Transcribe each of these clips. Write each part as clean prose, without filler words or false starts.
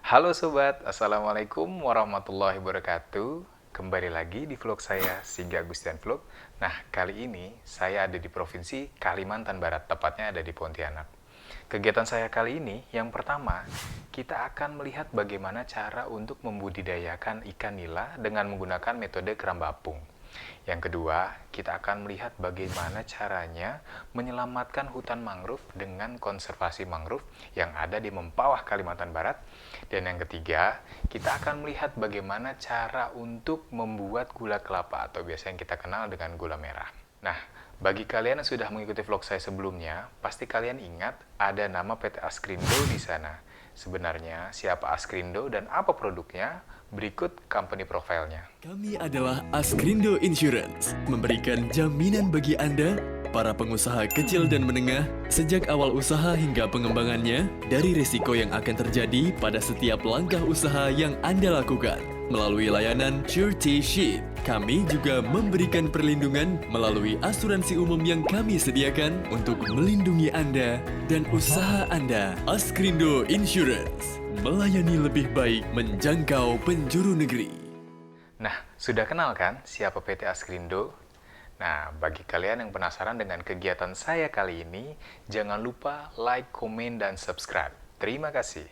Halo sobat, assalamualaikum warahmatullahi wabarakatuh. Kembali lagi di vlog saya, Siga Agustian Vlog. Nah, kali ini saya ada di Provinsi Kalimantan Barat, tepatnya ada di Pontianak. Kegiatan saya kali ini, yang pertama, kita akan melihat bagaimana cara untuk membudidayakan ikan nila dengan menggunakan metode keramba apung. Yang kedua, kita akan melihat bagaimana caranya menyelamatkan hutan mangrove dengan konservasi mangrove yang ada di Mempawah, Kalimantan Barat. Dan yang ketiga, kita akan melihat bagaimana cara untuk membuat gula kelapa atau biasa yang kita kenal dengan gula merah. Nah, bagi kalian yang sudah mengikuti vlog saya sebelumnya, pasti kalian ingat ada nama PT Askrindo di sana. Sebenarnya siapa Askrindo dan apa produknya? Berikut company profile-nya. Kami adalah Askrindo Insurance, memberikan jaminan bagi Anda, para pengusaha kecil dan menengah, sejak awal usaha hingga pengembangannya, dari risiko yang akan terjadi pada setiap langkah usaha yang Anda lakukan. Melalui layanan Surety Sheet, kami juga memberikan perlindungan melalui asuransi umum yang kami sediakan untuk melindungi Anda dan usaha Anda. Askrindo Insurance melayani lebih baik menjangkau penjuru negeri. Nah, sudah kenal kan siapa PT Askrindo? Nah, bagi kalian yang penasaran dengan kegiatan saya kali ini, jangan lupa like, komen, dan subscribe. Terima kasih.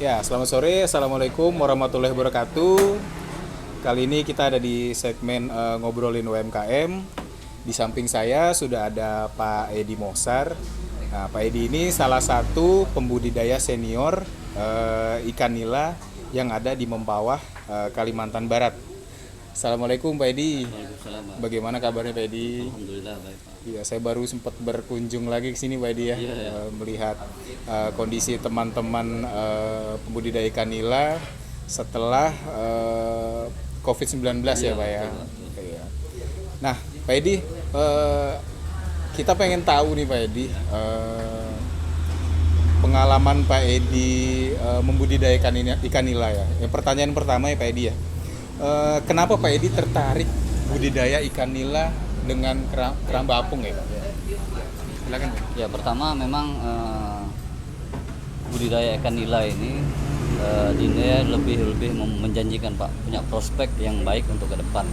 Ya, selamat sore. Assalamualaikum warahmatullahi wabarakatuh. Kali ini kita ada di segmen ngobrolin UMKM. Di samping saya sudah ada Pak Edi Mosar. Nah, Pak Edi ini salah satu pembudidaya senior ikan nila yang ada di Mempawah, Kalimantan Barat. Assalamualaikum Pak Edi. Waalaikumsalam, Pak. Bagaimana kabarnya Pak Edi? Alhamdulillah baik, Pak. Iya, saya baru sempat berkunjung lagi ke sini Pak Edi ya, Iya, ya. melihat kondisi teman-teman pembudidaya ikan nila setelah COVID-19 ya Iya, Pak ya. betul, Iya. Nah, Pak Edi, kita pengen tahu nih Pak Edi, pengalaman Pak Edi membudidayakan ikan nila ya. Pertanyaan pertama ya Pak Edi ya, kenapa Pak Edi tertarik budidaya ikan nila dengan keramba apung ya Pak? Silakan Pak. Ya, pertama memang budidaya ikan nila ini dinilai lebih menjanjikan, Pak, punya prospek yang baik untuk ke depan.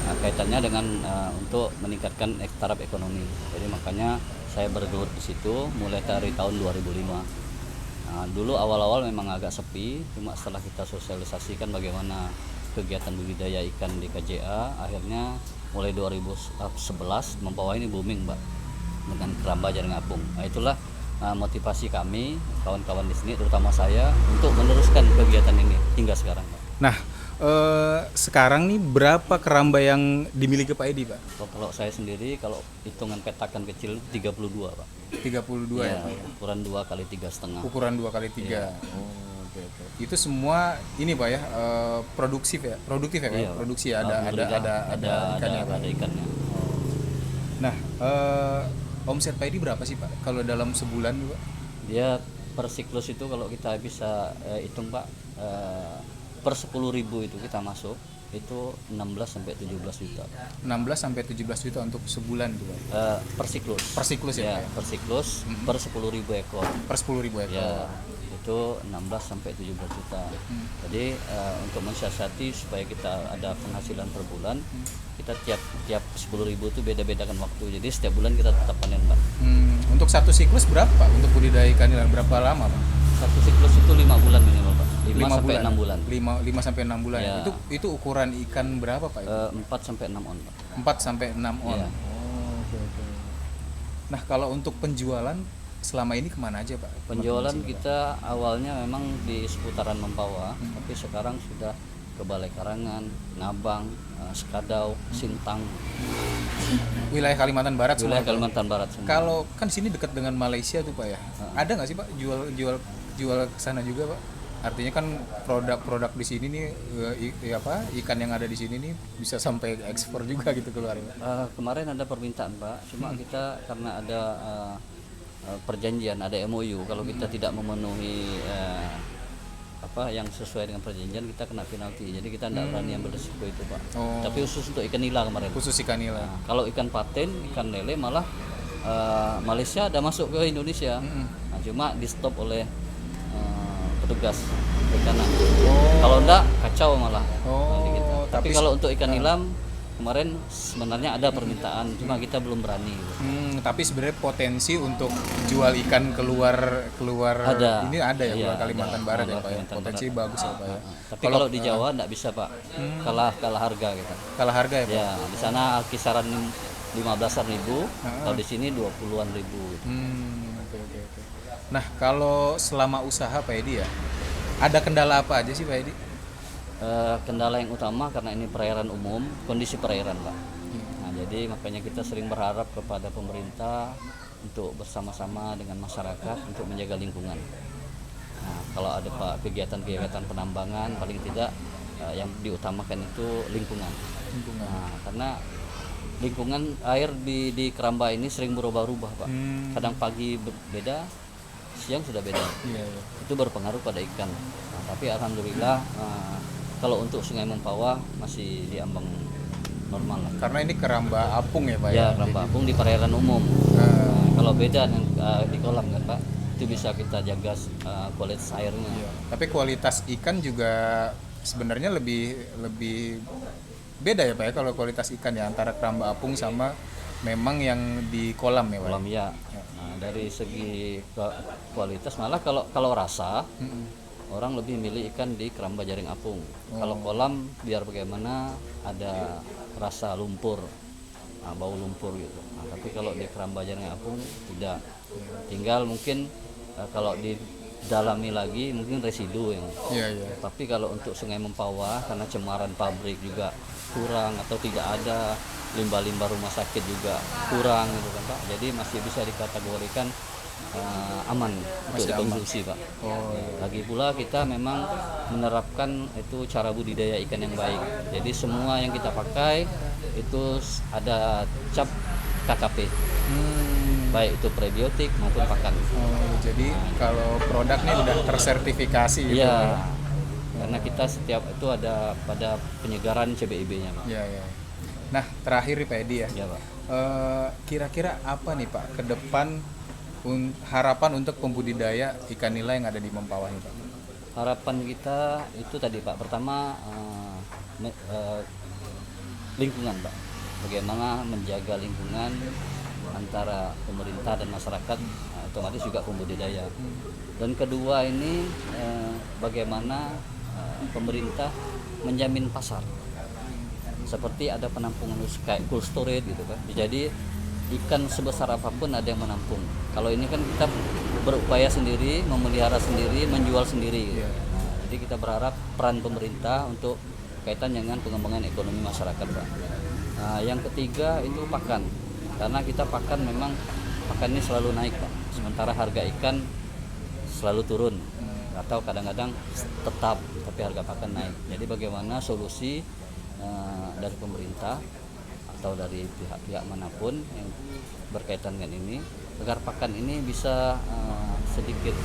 Nah, kaitannya dengan untuk meningkatkan taraf ekonomi. Jadi makanya saya bergelut di situ mulai dari tahun 2005. Nah, dulu awal-awal memang agak sepi, cuma setelah kita sosialisasikan bagaimana kegiatan budidaya ikan di KJA, akhirnya mulai 2011 Mempawah ini booming, Mbak, dengan keramba jaring apung. Nah, itulah motivasi kami kawan-kawan di sini terutama saya untuk meneruskan kegiatan ini hingga sekarang Pak. Nah, sekarang nih berapa keramba yang dimiliki Pak Edi, Pak? Kalau saya sendiri kalau hitungan petakan kecil itu 32 Pak. 32 ya, Ya, Pak ya. ukuran 2 kali 3,5. Ukuran 2x3. Oh, oke. Itu semua ini Pak ya, produktif ya Pak? Iya, Pak. Produksi ya, ada Alhamdulillah, ikannya. ada ikannya. Nah, omset Pak Edi berapa sih Pak kalau dalam sebulan Pak? Dia per siklus itu kalau kita bisa hitung Pak, per 10.000 itu kita masuk itu 16 sampai 17 juta 16 sampai 17 juta untuk sebulan gitu Pak. per siklus. Per siklus ya, Pak ya? Per siklus per 10.000 ekor. Per 10.000 ekor. Ya, itu 16 sampai 17 juta. Jadi untuk mensiasati supaya kita ada penghasilan per bulan, kita tiap 10.000 itu beda-bedakan waktu. Jadi setiap bulan kita tetap panen, Pak. Untuk satu siklus berapa Pak untuk budidaya ikan nila? Berapa lama Pak? Satu siklus itu 5 bulan minimal, Pak. 5 sampai 6 bulan. 5 sampai 6 bulan. Ya. Itu ukuran ikan berapa Pak? 4 sampai 6 on, Pak. 4 sampai 6 on. Iya. Oh, oke. Nah, kalau untuk penjualan selama ini kemana aja Pak? Penjualan kita awalnya memang di seputaran Mempawah, tapi sekarang sudah ke Balai Karangan, Ngabang, Sekadau, Sintang, Wilayah Kalimantan Barat semua. wilayah Kalimantan Barat semua. Kalau kan sini dekat dengan Malaysia tuh Pak ya. Ada nggak sih Pak jual ke sana juga Pak? Artinya kan produk-produk di sini nih ikan yang ada di sini nih bisa sampai ekspor juga gitu keluar Pak. Kemarin ada permintaan Pak, cuma kita karena ada perjanjian, ada MOU, kalau kita tidak memenuhi apa yang sesuai dengan perjanjian kita kena penalti. Jadi kita tidak berani ambil resiko itu Pak. Oh. Tapi khusus untuk ikan nila kemarin. Khusus ikan nila. Nah, kalau ikan paten, ikan lele malah Malaysia ada masuk ke Indonesia. Nah, cuma di stop oleh petugas perikanan. Kalau enggak kacau malah. Oh, nanti kita. Tapi tapi- kalau untuk ikan nilam kemarin sebenarnya ada permintaan, cuma kita belum berani. Gitu. Tapi sebenarnya potensi untuk jual ikan keluar Ada. ini ada ya, Iya, keluar Kalimantan ada. Barat ya Keluar Pak ya. Kalimantan Potensi Barat. bagus ya Pak ya. Tapi kalau di Jawa enggak bisa Pak, kalah harga kita. kalah harga ya Pak. Ya di sana kisaran 15-an ribu, kalau di sini 20-an ribu. Gitu. Oke. Nah, kalau selama usaha Pak Edi ya, ada kendala apa aja sih Pak Edi? Kendala yang utama karena ini perairan umum, kondisi perairan Pak. Nah, jadi makanya kita sering berharap kepada pemerintah untuk bersama-sama dengan masyarakat untuk menjaga lingkungan. Nah, kalau ada Pak kegiatan-kegiatan penambangan, paling tidak yang diutamakan itu lingkungan. Nah, karena lingkungan air di Keramba ini sering berubah-ubah Pak. Kadang pagi beda, siang sudah beda. Iya. Itu berpengaruh pada ikan. Nah, tapi alhamdulillah kalau untuk Sungai Mempawah masih diambang normal lah. Karena ini keramba apung ya Pak ya. Ya, Keramba apung di perairan umum. Kalau beda dengan di kolam kan Pak, itu bisa kita jaga kualitas airnya. Iya. Tapi kualitas ikan juga sebenarnya lebih beda ya Pak ya kalau kualitas ikan ya antara keramba apung sama memang yang di kolam ya Pak. Kolam ya. Nah, dari segi kualitas malah kalau rasa orang lebih milih ikan di keramba jaring apung. Kalau kolam biar bagaimana ada rasa lumpur, bau lumpur gitu. Nah, tapi kalau di keramba jaring apung tidak. Tinggal mungkin kalau didalami lagi mungkin residu yang. Iya. Tapi kalau untuk Sungai Mempawah karena cemaran pabrik juga kurang atau tidak ada, limbah-limbah rumah sakit juga kurang gitu kan Pak. Jadi masih bisa dikategorikan aman untuk dikonsumsi Pak. Lagi pula kita memang menerapkan itu cara budidaya ikan yang baik. Jadi semua yang kita pakai itu ada cap KKP. Baik itu prebiotik maupun pakan. Jadi kalau produknya udah tersertifikasi gitu. Iya. Karena kita setiap itu ada pada penyegaran CBIB-nya Pak. Iya. Nah, terakhir nih Pak Edi ya. Ya Pak. Kira-kira apa nih Pak ke depan harapan untuk pembudidaya ikan nila yang ada di Mempawah ini Pak? Harapan kita itu tadi Pak, pertama lingkungan Pak. Bagaimana menjaga lingkungan antara pemerintah dan masyarakat, otomatis juga pembudidaya. Dan kedua ini bagaimana pemerintah menjamin pasar. Seperti ada penampungan kayak cold storage gitu kan. Jadi ikan sebesar apapun ada yang menampung. Kalau ini kan kita berupaya sendiri, memelihara sendiri, menjual sendiri. Gitu. Nah, jadi kita berharap peran pemerintah untuk kaitan dengan pengembangan ekonomi masyarakat, Pak. Nah, yang ketiga itu pakan, karena kita pakan memang pakan ini selalu naik, Pak. Sementara harga ikan selalu turun atau kadang-kadang tetap, tapi harga pakan naik. Jadi bagaimana solusi dari pemerintah atau dari pihak-pihak manapun yang berkaitan dengan ini agar pakan ini bisa sedikit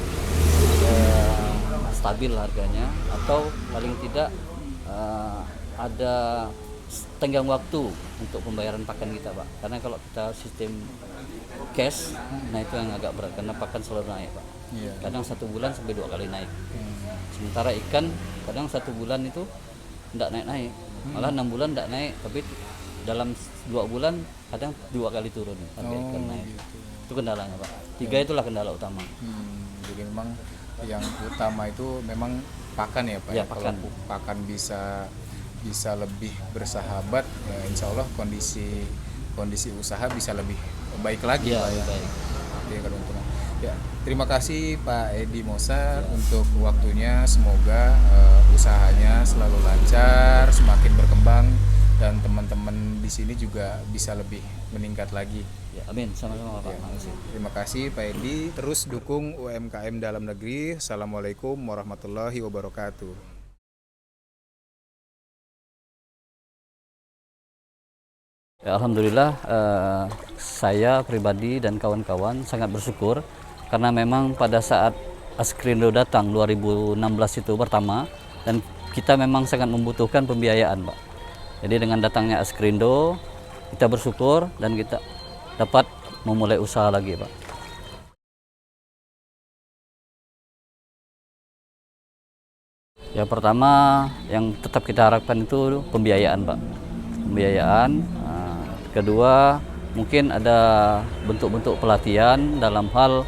stabil harganya, atau paling tidak ada tenggang waktu untuk pembayaran pakan kita, Pak. Karena kalau kita sistem cash, nah itu yang agak berat karena pakan selalu naik, Pak. Kadang 1 bulan sampai 2 kali naik. Sementara ikan kadang 1 bulan itu tidak naik-naik, malah 6 bulan tidak naik, tapi dalam 2 bulan kadang 2 kali turun harga ikan naik. Itu kendalanya, Pak. 3 itulah kendala utama. Jadi memang yang utama itu memang pakan ya, Pak. Ya, pakan. Kalau pakan bisa lebih bersahabat, ya insya Allah kondisi usaha bisa lebih baik lagi, Ya, Pak, ya. baik. Oke, kalau untuk ya, terima kasih Pak Edi Mosar untuk waktunya. Semoga usahanya selalu lancar, semakin berkembang, dan teman-teman di sini juga bisa lebih meningkat lagi. Ya, amin. Sama-sama, Pak. Ya. Makasih. Terima kasih Pak Edi. Terus dukung UMKM dalam negeri. Assalamualaikum warahmatullahi wabarakatuh. Ya, Alhamdulillah, saya pribadi dan kawan-kawan sangat bersyukur karena memang pada saat Askrindo datang 2016 itu pertama, dan kita memang sangat membutuhkan pembiayaan, Pak. Jadi dengan datangnya Askrindo, kita bersyukur dan kita dapat memulai usaha lagi, Pak. Ya, pertama yang tetap kita harapkan itu pembiayaan, Pak. Pembiayaan. Kedua, mungkin ada bentuk-bentuk pelatihan dalam hal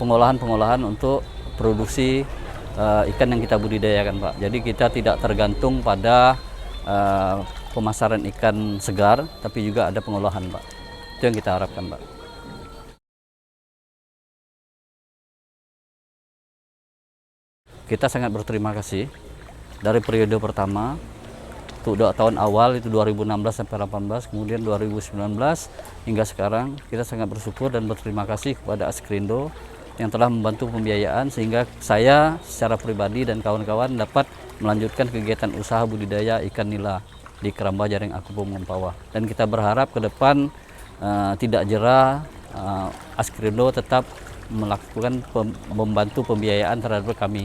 pengolahan-pengolahan untuk produksi ikan yang kita budidayakan, Pak. Jadi kita tidak tergantung pada pemasaran ikan segar, tapi juga ada pengolahan, Pak. Itu yang kita harapkan, Pak. Kita sangat berterima kasih dari periode pertama, untuk tahun awal itu 2016 sampai 18, kemudian 2019 hingga sekarang. Kita sangat bersyukur dan berterima kasih kepada Askrindo yang telah membantu pembiayaan sehingga saya secara pribadi dan kawan-kawan dapat melanjutkan kegiatan usaha budidaya ikan nila di Keramba Jaring Aquarium Mempawah. Dan kita berharap ke depan tidak jera, Askrindo tetap melakukan membantu pembiayaan terhadap kami.